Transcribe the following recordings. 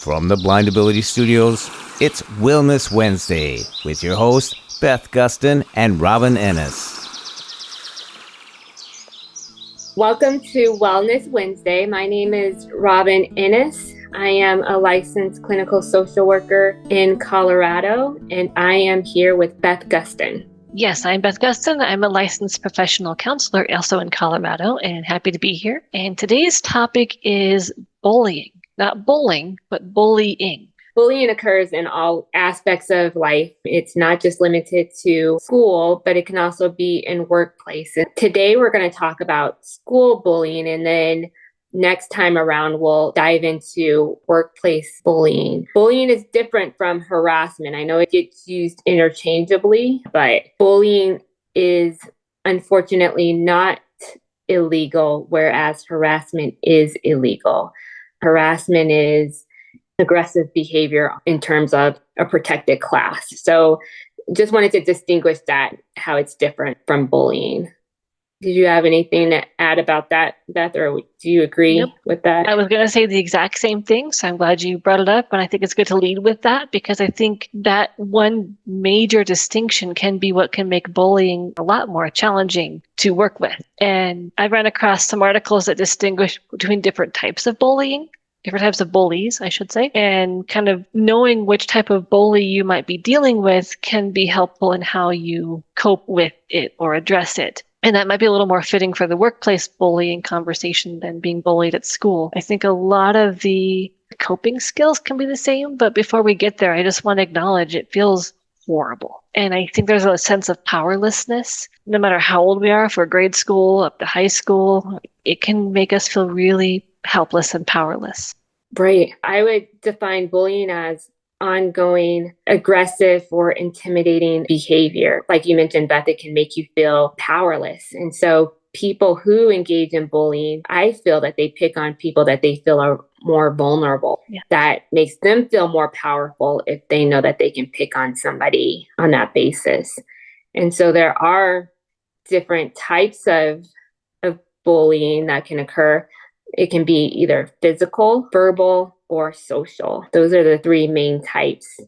From the Blind Ability Studios, it's Wellness Wednesday with your hosts, Beth Gustin and Robin Ennis. Welcome to Wellness Wednesday. My name is Robin Ennis. I am a licensed clinical social worker in Colorado, and I am here with Beth Gustin. Yes, I'm Beth Gustin. I'm a licensed professional counselor also in Colorado, and happy to be here. And today's topic is bullying. Not bowling, but bullying. Bullying occurs in all aspects of life. It's not just limited to school, but it can also be in workplace. And today we're going to talk about school bullying, and then next time around we'll dive into workplace bullying. Bullying is different from harassment. I know it gets used interchangeably, but bullying is unfortunately not illegal, whereas harassment is illegal. Harassment is aggressive behavior in terms of a protected class. So just wanted to distinguish that, how it's different from bullying. Did you have anything to add about that, Beth, or do you agree with that? I was going to say the exact same thing, so I'm glad you brought it up, and I think it's good to lead with that because I think that one major distinction can be what can make bullying a lot more challenging to work with. And I ran across some articles that distinguish between different types of bullying. Different types of bullies, I should say, and kind of knowing which type of bully you might be dealing with can be helpful in how you cope with it or address it. And that might be a little more fitting for the workplace bullying conversation than being bullied at school. I think a lot of the coping skills can be the same, but before we get there, I just want to acknowledge it feels horrible. And I think there's a sense of powerlessness, no matter how old we are, for grade school up to high school. It can make us feel really helpless and powerless. Right. I would define bullying as ongoing, aggressive, or intimidating behavior. Like you mentioned, Beth, it can make you feel powerless. And so people who engage in bullying, I feel that they pick on people that they feel are more vulnerable. Yeah. That makes them feel more powerful if they know that they can pick on somebody on that basis. And so there are different types of bullying that can occur. It can be either physical, verbal, or social. Those are the three main types.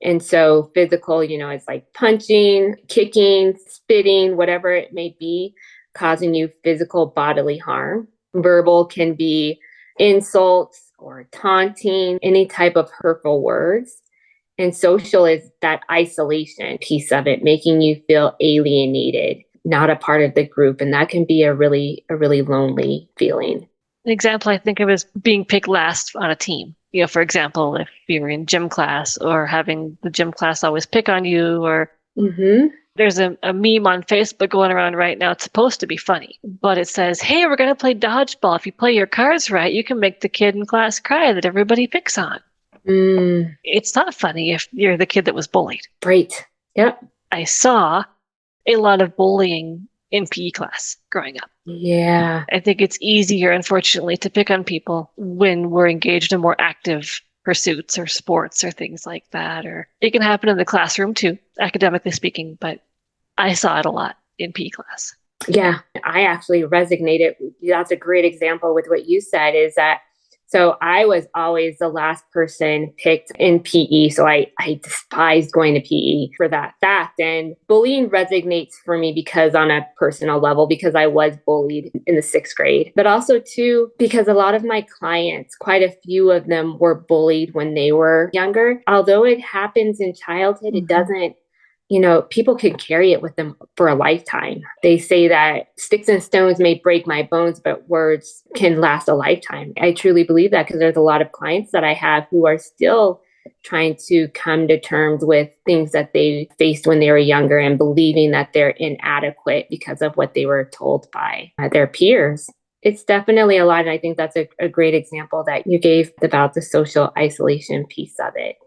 And so physical, it's like punching, kicking, spitting, whatever it may be, causing you physical bodily harm. Verbal can be insults or taunting, any type of hurtful words. And social is that isolation piece of it, making you feel alienated, not a part of the group. And that can be a really lonely feeling. An example I think of is being picked last on a team. For example, if you're in gym class or having the gym class always pick on you, or there's a meme on Facebook going around right now. It's supposed to be funny, but it says, hey, we're going to play dodgeball. If you play your cards right, you can make the kid in class cry that everybody picks on. It's not funny if you're the kid that was bullied. Right. Yep. I saw a lot of bullying in PE class growing up. Yeah. I think it's easier, unfortunately, to pick on people when we're engaged in more active pursuits or sports or things like that. Or it can happen in the classroom too, academically speaking, but I saw it a lot in PE class. Yeah, I actually resonated. That's a great example with what you said, is that so I was always the last person picked in PE. So I despised going to PE for that fact. And bullying resonates for me because on a personal level, because I was bullied in the 6th grade, but also too, because a lot of my clients, quite a few of them were bullied when they were younger. Although it happens in childhood, it doesn't, people can carry it with them for a lifetime. They say that sticks and stones may break my bones, but words can last a lifetime. I truly believe that because there's a lot of clients that I have who are still trying to come to terms with things that they faced when they were younger and believing that they're inadequate because of what they were told by their peers. It's definitely a lot. And I think that's a great example that you gave about the social isolation piece of it.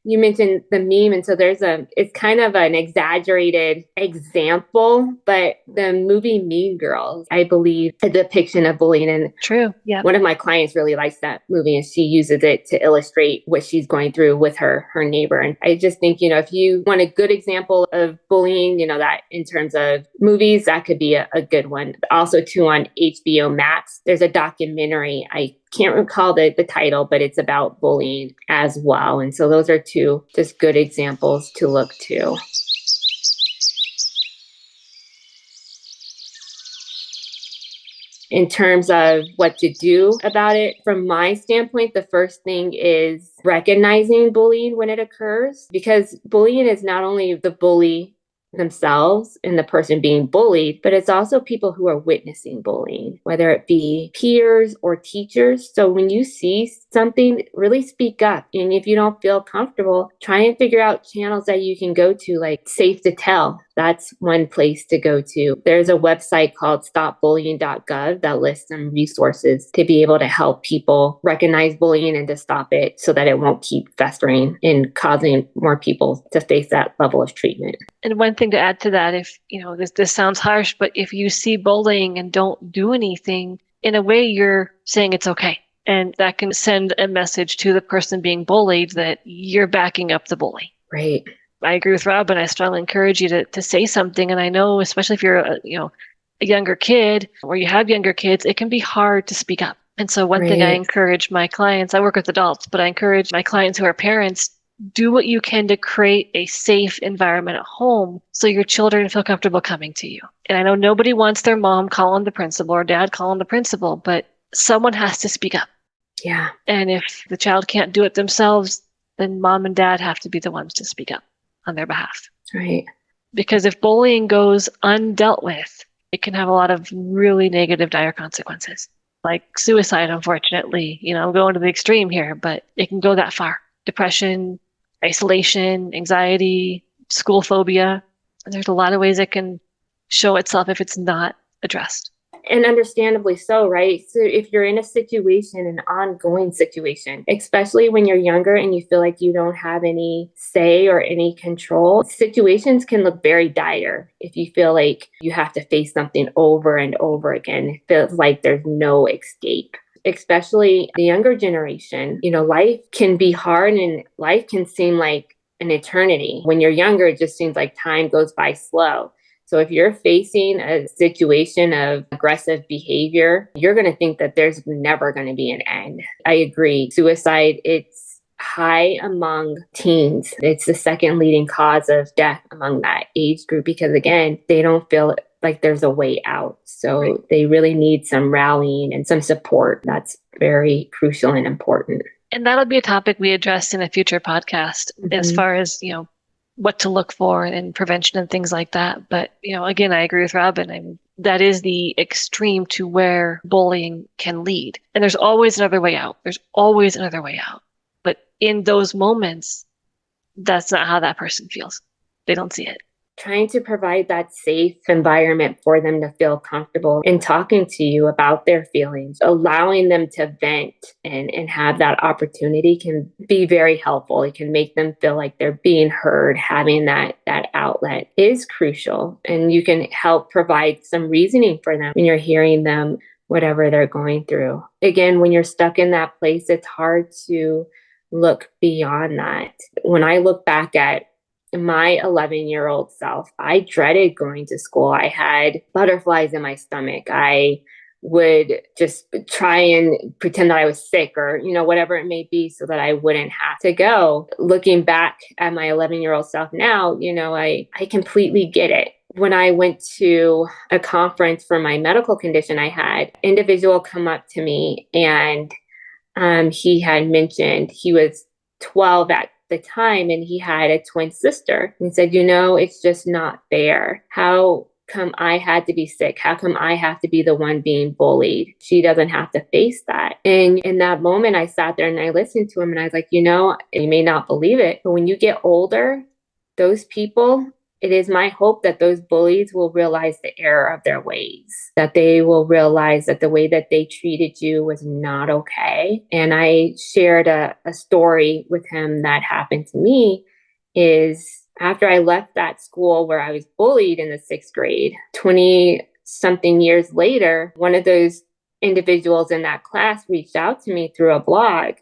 You mentioned the meme, and so it's kind of an exaggerated example, but the movie Mean Girls, I believe, a depiction of bullying. And true, yeah. One of my clients really likes that movie, and she uses it to illustrate what she's going through with her neighbor. And I just think, if you want a good example of bullying, that in terms of movies, that could be a good one. Also, too, on HBO Max, there's a documentary. I can't recall the title, but it's about bullying as well. And so those are two just good examples to look to. In terms of what to do about it, from my standpoint, the first thing is recognizing bullying when it occurs, because bullying is not only the bully themselves and the person being bullied, but it's also people who are witnessing bullying, whether it be peers or teachers. So when you see something, really speak up. And if you don't feel comfortable, try and figure out channels that you can go to, like Safe to Tell. That's one place to go to. There's a website called stopbullying.gov that lists some resources to be able to help people recognize bullying and to stop it so that it won't keep festering and causing more people to face that level of treatment. And one thing to add to that, if this sounds harsh, but if you see bullying and don't do anything, in a way you're saying it's okay. And that can send a message to the person being bullied that you're backing up the bully. Right. I agree with Rob, and I strongly encourage you to say something. And I know, especially if you're a younger kid or you have younger kids, it can be hard to speak up. And so one thing I encourage my clients, I work with adults, but I encourage my clients who are parents, do what you can to create a safe environment at home so your children feel comfortable coming to you. And I know nobody wants their mom calling the principal or dad calling the principal, but someone has to speak up. Yeah. And if the child can't do it themselves, then mom and dad have to be the ones to speak up on their behalf. Right. Because if bullying goes undealt with, it can have a lot of really negative, dire consequences, like suicide, unfortunately. I'm going to the extreme here, but it can go that far. Depression, isolation, anxiety, school phobia. There's a lot of ways it can show itself if it's not addressed. And understandably so, right? So if you're in a situation, an ongoing situation, especially when you're younger and you feel like you don't have any say or any control, situations can look very dire. If you feel like you have to face something over and over again, it feels like there's no escape. Especially the younger generation, life can be hard and life can seem like an eternity. When you're younger, it just seems like time goes by slow. So if you're facing a situation of aggressive behavior, you're going to think that there's never going to be an end. I agree. Suicide, it's high among teens. It's the second leading cause of death among that age group because, again, they don't feel like there's a way out. So they really need some rallying and some support. That's very crucial and important. And that'll be a topic we address in a future podcast as far as, what to look for in prevention and things like that. But, again, I agree with Robin. That is the extreme to where bullying can lead. And there's always another way out. There's always another way out. But in those moments, that's not how that person feels. They don't see it. Trying to provide that safe environment for them to feel comfortable in talking to you about their feelings, allowing them to vent and have that opportunity can be very helpful. It can make them feel like they're being heard. Having that outlet is crucial. And you can help provide some reasoning for them when you're hearing them, whatever they're going through. Again, when you're stuck in that place, it's hard to look beyond that. When I look back at my 11-year-old self, I dreaded going to school. I had butterflies in my stomach. I would just try and pretend that I was sick or, whatever it may be so that I wouldn't have to go. Looking back at my 11-year-old self now, I completely get it. When I went to a conference for my medical condition, I had an individual come up to me and he had mentioned he was 12 at the time and he had a twin sister and said, it's just not fair. How come I had to be sick? How come I have to be the one being bullied? She doesn't have to face that. And in that moment, I sat there and I listened to him and I was like, you may not believe it, but when you get older, those people, it is my hope that those bullies will realize the error of their ways, that they will realize that the way that they treated you was not okay. And I shared a story with him that happened to me is after I left that school where I was bullied in the 6th grade, 20-something years later, one of those individuals in that class reached out to me through a blog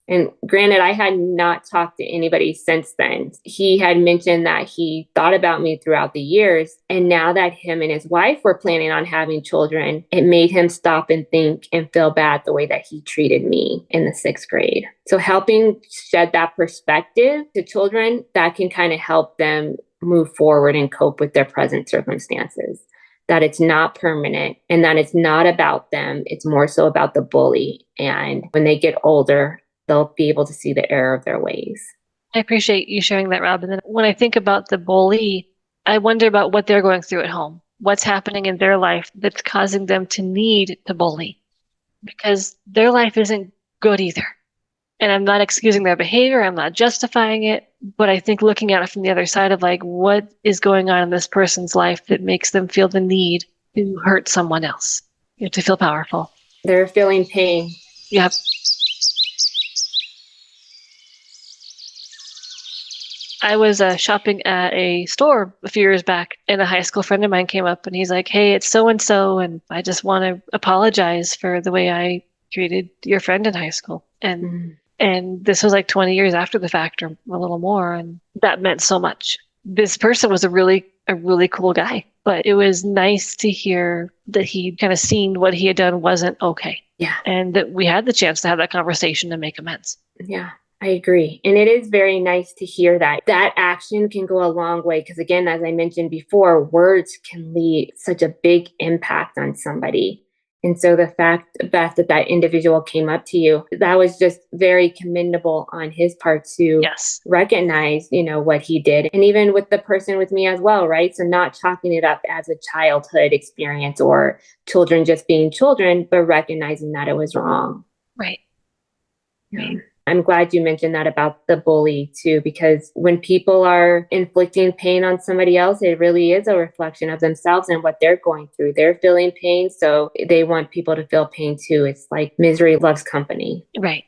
And granted, I had not talked to anybody since then. He had mentioned that he thought about me throughout the years. And now that him and his wife were planning on having children, it made him stop and think and feel bad the way that he treated me in the 6th grade. So helping shed that perspective to children, that can kind of help them move forward and cope with their present circumstances. That it's not permanent and that it's not about them. It's more so about the bully. And when they get older, they'll be able to see the error of their ways. I appreciate you sharing that, Robin. And when I think about the bully, I wonder about what they're going through at home. What's happening in their life that's causing them to need to bully? Because their life isn't good either. And I'm not excusing their behavior. I'm not justifying it. But I think looking at it from the other side of like, what is going on in this person's life that makes them feel the need to hurt someone else, to feel powerful? They're feeling pain. Yep. I was shopping at a store a few years back, and a high school friend of mine came up, and he's like, "Hey, it's so-and-so, and I just want to apologize for the way I treated your friend in high school." And this was like 20 years after the fact, or a little more, and that meant so much. This person was a really cool guy, but it was nice to hear that he'd kind of seen what he had done wasn't okay. Yeah. And that we had the chance to have that conversation and make amends. Yeah. I agree. And it is very nice to hear that. That action can go a long way because, again, as I mentioned before, words can leave such a big impact on somebody. And so the fact, Beth, that individual came up to you, that was just very commendable on his part to recognize, what he did. And even with the person with me as well, right? So not chalking it up as a childhood experience or children just being children, but recognizing that it was wrong. Right. Right. I'm glad you mentioned that about the bully too, because when people are inflicting pain on somebody else, it really is a reflection of themselves and what they're going through. They're feeling pain, so they want people to feel pain too. It's like misery loves company. Right.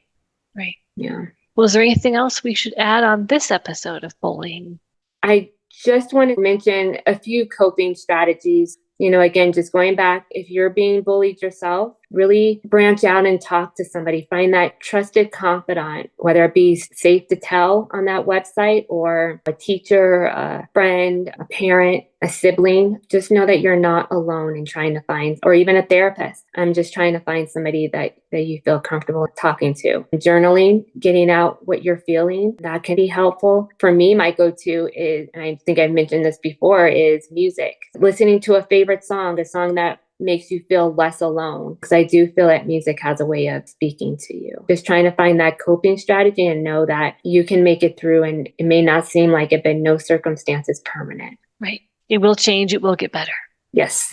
Right. Yeah. Well, is there anything else we should add on this episode of bullying? I just want to mention a few coping strategies. Again, just going back, if you're being bullied yourself, really branch out and talk to somebody. Find that trusted confidant, whether it be safe to tell on that website or a teacher, a friend, a parent, a sibling. Just know that you're not alone in trying to find, or even a therapist. I'm just trying to find somebody that you feel comfortable talking to. Journaling, getting out what you're feeling, that can be helpful. For me, my go-to is, and I think I've mentioned this before, is music. Listening to a favorite song, a song that makes you feel less alone. Because I do feel that music has a way of speaking to you. Just trying to find that coping strategy and know that you can make it through, and it may not seem like it, but no circumstance is permanent. Right. It will change. It will get better. Yes.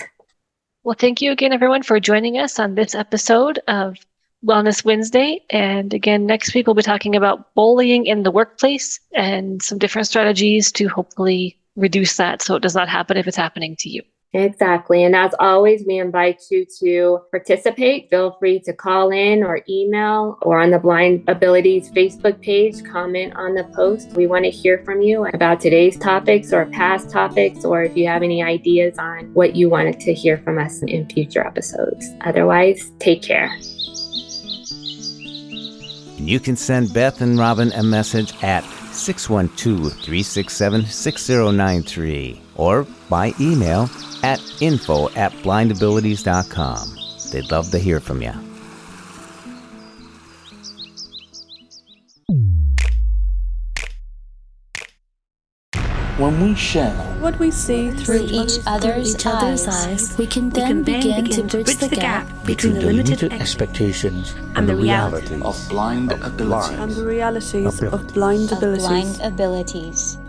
Well, thank you again, everyone, for joining us on this episode of Wellness Wednesday. And again, next week we'll be talking about bullying in the workplace and some different strategies to hopefully reduce that so it does not happen if it's happening to you. Exactly. And as always, we invite you to participate. Feel free to call in or email or on the Blind Abilities Facebook page, comment on the post. We want to hear from you about today's topics or past topics, or if you have any ideas on what you wanted to hear from us in future episodes. Otherwise, take care. You can send Beth and Robin a message at 612-367-6093 or by email at info@blindabilities.com. They'd love to hear from you. When we share what we see through each other's eyes, we can then begin to bridge the gap between the limited expectations and the realities of blind abilities. And the realities of blind abilities.